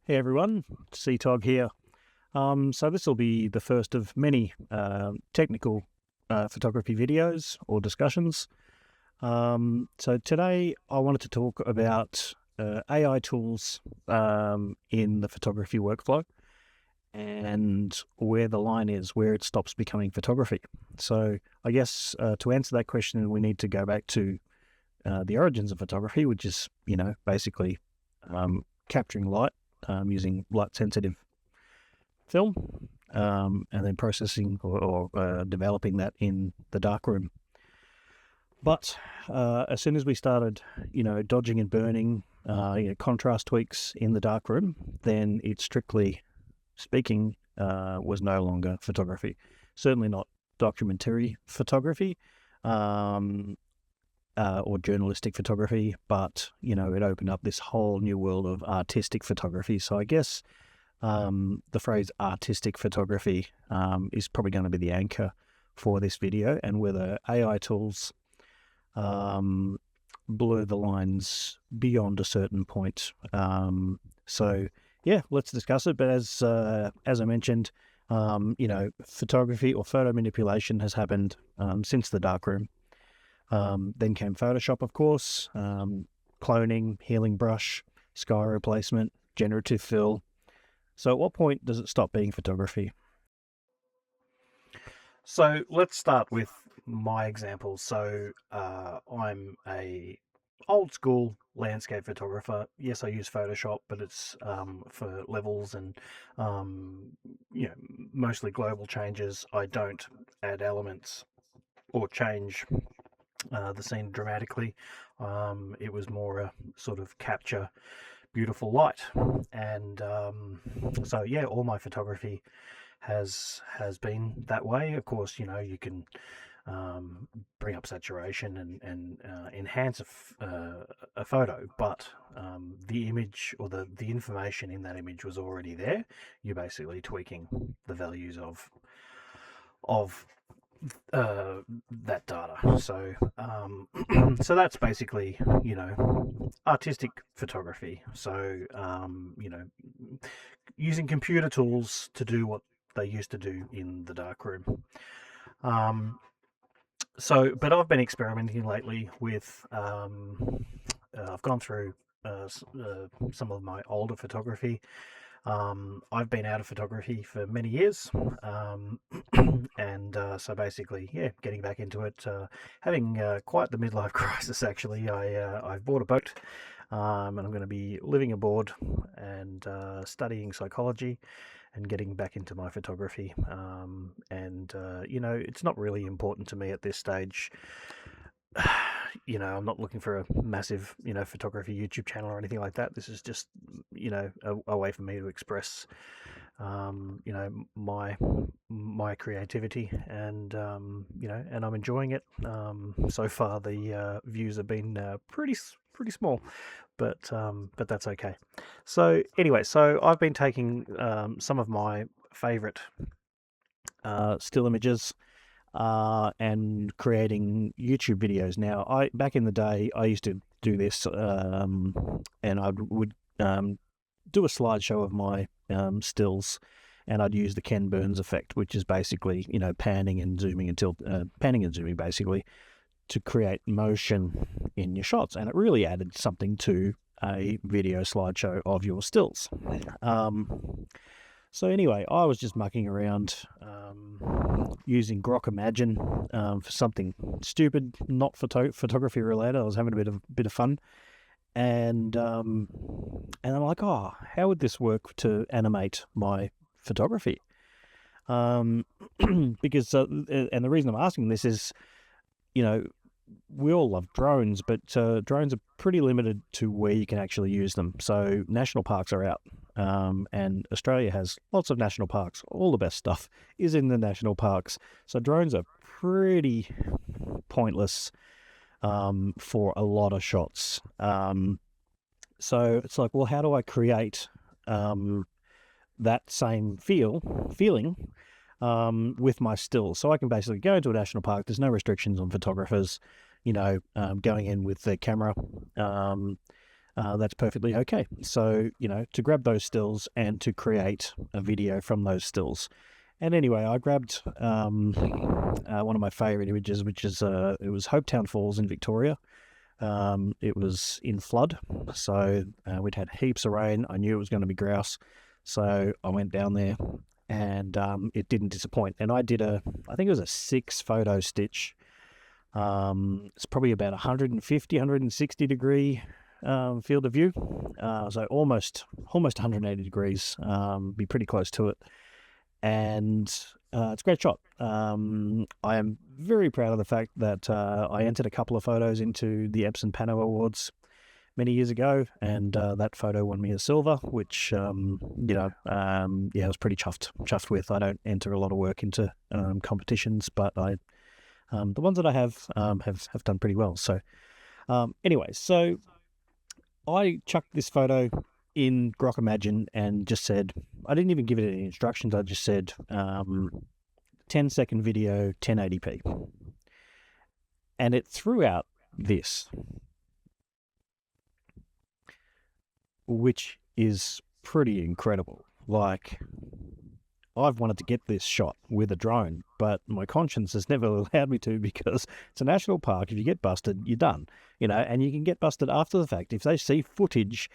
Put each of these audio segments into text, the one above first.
Hey everyone, CTOG here. So this will be the first of many technical photography videos or discussions. So today I wanted to talk about AI tools in the photography workflow and where the line is, where it stops becoming photography. So I guess to answer that question, we need to go back to the origins of photography, which is, basically capturing light using light-sensitive film, and then processing or developing that in the darkroom. But as soon as we started, dodging and burning, contrast tweaks in the darkroom, then it, strictly speaking, was no longer photography. Certainly not documentary photography or journalistic photography, but, it opened up this whole new world of artistic photography. So I guess the phrase artistic photography is probably going to be the anchor for this video, and whether AI tools blur the lines beyond a certain point. So yeah, let's discuss it. But as I mentioned, photography or photo manipulation has happened since the darkroom. Then came Photoshop, of course, cloning, healing brush, sky replacement, generative fill. So at what point does it stop being photography? So let's start with my example. So I'm a old school landscape photographer. Yes, I use Photoshop, but it's for levels and mostly global changes. I don't add elements or change the scene dramatically. It was more a sort of capture beautiful light, and so yeah, all my photography has been that way. Of course, you can bring up saturation and enhance a photo, but the image or the information in that image was already there. You're basically tweaking the values of that data. So so that's basically artistic photography. So using computer tools to do what they used to do in the darkroom. But I've been experimenting lately with I've gone through some of my older photography. I've been out of photography for many years, and so basically, yeah, getting back into it, having quite the midlife crisis. Actually, I've bought a boat, and I'm going to be living aboard and studying psychology and getting back into my photography. It's not really important to me at this stage. I'm not looking for a massive, photography YouTube channel or anything like that. This is just, a way for me to express, my creativity, and and I'm enjoying it. So far, the views have been pretty small, but that's okay. So anyway, so I've been taking some of my favorite still images and creating YouTube videos. Now, back in the day, I used to do this, and I would do a slideshow of my stills, and I'd use the Ken Burns effect, which is basically panning and zooming basically to create motion in your shots, and it really added something to a video slideshow of your stills. So anyway, I was just mucking around using Grok Imagine for something stupid, not photography related. I was having a bit of fun, and I'm like, oh, how would this work to animate my photography? Because and the reason I'm asking this is, we all love drones, but drones are pretty limited to where you can actually use them. So national parks are out, and Australia has lots of national parks. All the best stuff is in the national parks. So drones are pretty pointless for a lot of shots. So it's like, well, how do I create that same feeling with my stills? So I can basically go into a national park. There's no restrictions on photographers, going in with the camera, that's perfectly okay. So, to grab those stills and to create a video from those stills. And anyway, I grabbed one of my favorite images, which is it was Hopetown Falls in Victoria. It was in flood, so we'd had heaps of rain. I knew it was going to be grouse, so I went down there, and it didn't disappoint. And I did I think it was a 6-photo stitch. It's probably about 150, 160 degree field of view, so almost 180 degrees. Be pretty close to it. And it's a great shot. I am very proud of the fact that I entered a couple of photos into the Epson Pano Awards many years ago, and that photo won me a silver, which I was pretty chuffed with. I don't enter a lot of work into competitions, but the ones that I have done pretty well. So anyway, so I chucked this photo in Grok Imagine and just said, I didn't even give it any instructions. I just said 10-second video, 1080p. And it threw out this, which is pretty incredible. Like, I've wanted to get this shot with a drone, but my conscience has never allowed me to, because it's a national park. If you get busted, you're done. And you can get busted after the fact. If they see footage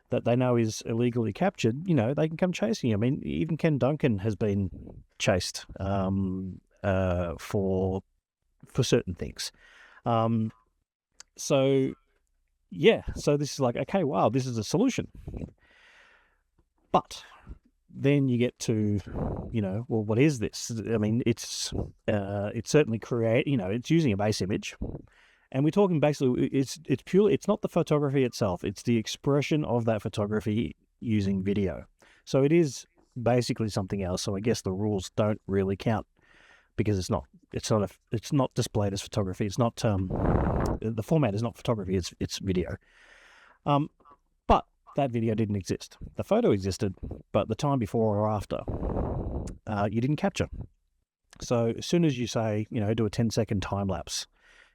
that they know is illegally captured, they can come chasing you. I mean, even Ken Duncan has been chased for certain things. So this is like, okay, wow, this is a solution. But then you get to, well, what is this? I mean, it's certainly it's using a base image. And we're talking basically, it's purely, it's not the photography itself, it's the expression of that photography using video. So it is basically something else. So I guess the rules don't really count, because it's not displayed as photography. It's not, the format is not photography, it's video. But that video didn't exist. The photo existed, but the time before or after, you didn't capture. So as soon as you say, do a 10-second time lapse,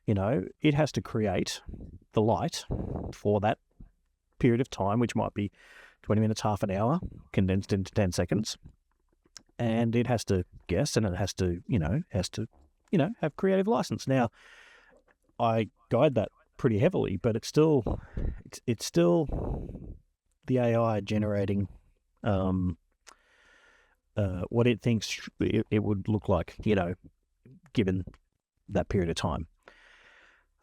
it has to create the light for that period of time, which might be 20 minutes, half an hour, condensed into 10 seconds. And it has to guess, and it has to have creative license. Now, I guide that pretty heavily, but it's still the AI generating what it thinks it would look like, given that period of time.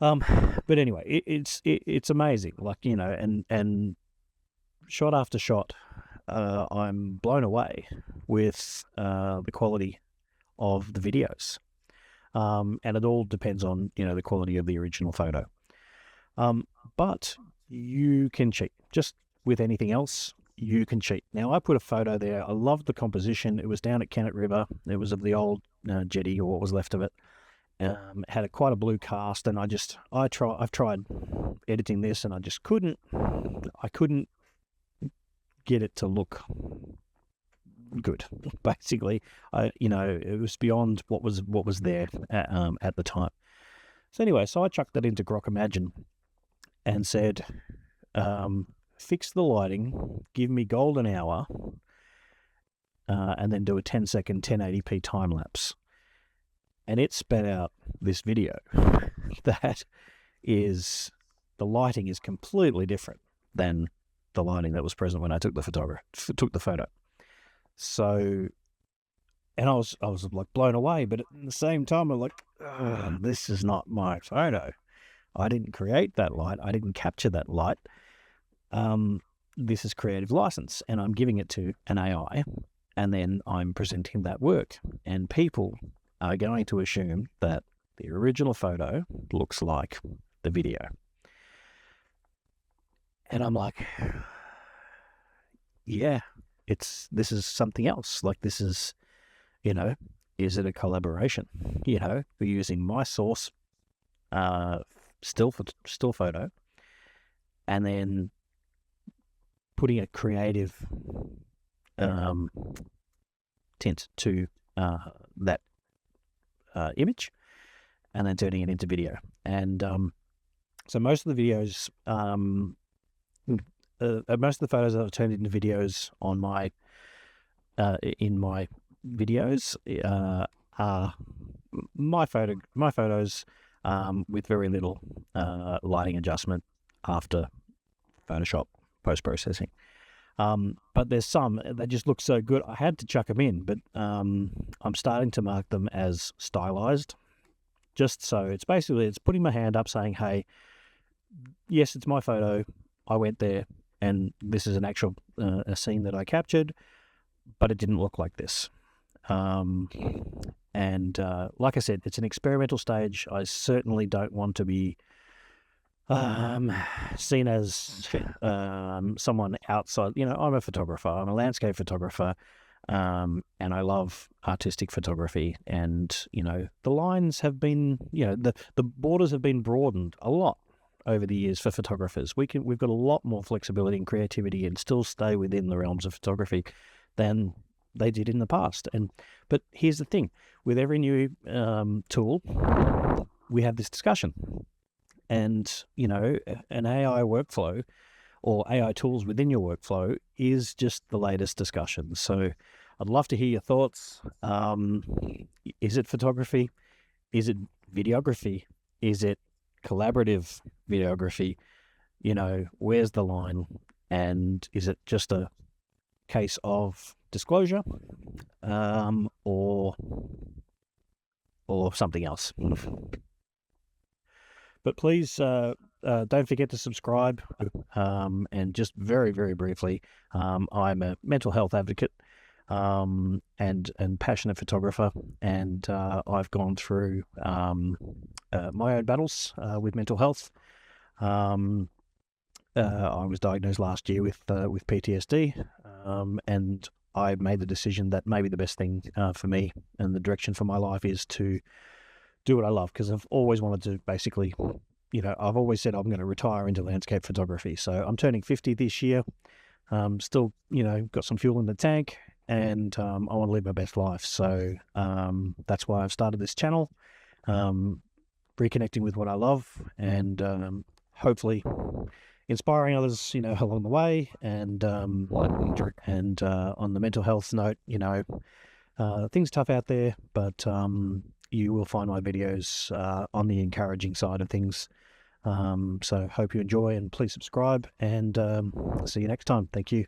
But anyway, it's amazing, like, and shot after shot, I'm blown away with the quality of the videos. And it all depends on, the quality of the original photo. But you can cheat. Just with anything else, you can cheat. Now, I put a photo there. I loved the composition. It was down at Kennet River. It was of the old jetty, or what was left of it. It had quite a blue cast, and I've tried editing this, and I just couldn't get it to look good. Basically, it was beyond what was there at the time. So anyway, I chucked that into Grok Imagine and said, fix the lighting, give me golden hour, and then do a 10-second 1080p time lapse. And it spat out this video that is, the lighting is completely different than the lighting that was present when I took the photo. So, and I was like blown away, but at the same time, I'm like, this is not my photo. I didn't create that light. I didn't capture that light. This is creative license, and I'm giving it to an AI, and then I'm presenting that work, and people are going to assume that the original photo looks like the video. And I'm like, yeah, this is something else. Like, this is, is it a collaboration? We're using my source still photo, and then putting a creative tint to that image, and then turning it into video. And so most of the videos, most of the photos that I've turned into videos on my in my videos are my photos with very little lighting adjustment after Photoshop post-processing. But there's some that just look so good I had to chuck them in, but I'm starting to mark them as stylized, just so it's putting my hand up saying, hey, yes, it's my photo, I went there, and this is an actual a scene that I captured, but it didn't look like this. And like I said, it's an experimental stage. I certainly don't want to be seen as someone outside. I'm a photographer. I'm a landscape photographer, and I love artistic photography. And the lines have been, the borders have been broadened a lot over the years for photographers. We've got a lot more flexibility and creativity, and still stay within the realms of photography than they did in the past. But here's the thing: with every new tool, we have this discussion. And, an AI workflow or AI tools within your workflow is just the latest discussion. So I'd love to hear your thoughts. Is it photography? Is it videography? Is it collaborative videography? Where's the line? And is it just a case of disclosure or something else? But please don't forget to subscribe. And just very, very briefly, I'm a mental health advocate and passionate photographer, and I've gone through my own battles with mental health. I was diagnosed last year with PTSD, and I made the decision that maybe the best thing for me and the direction for my life is to do what I love, because I've always wanted to basically, I've always said I'm going to retire into landscape photography. So I'm turning 50 this year. Still, got some fuel in the tank, and I want to live my best life. So that's why I've started this channel, reconnecting with what I love, and hopefully inspiring others, along the way. And on the mental health note, things tough out there, but you will find my videos on the encouraging side of things. So hope you enjoy, and please subscribe, and see you next time. Thank you.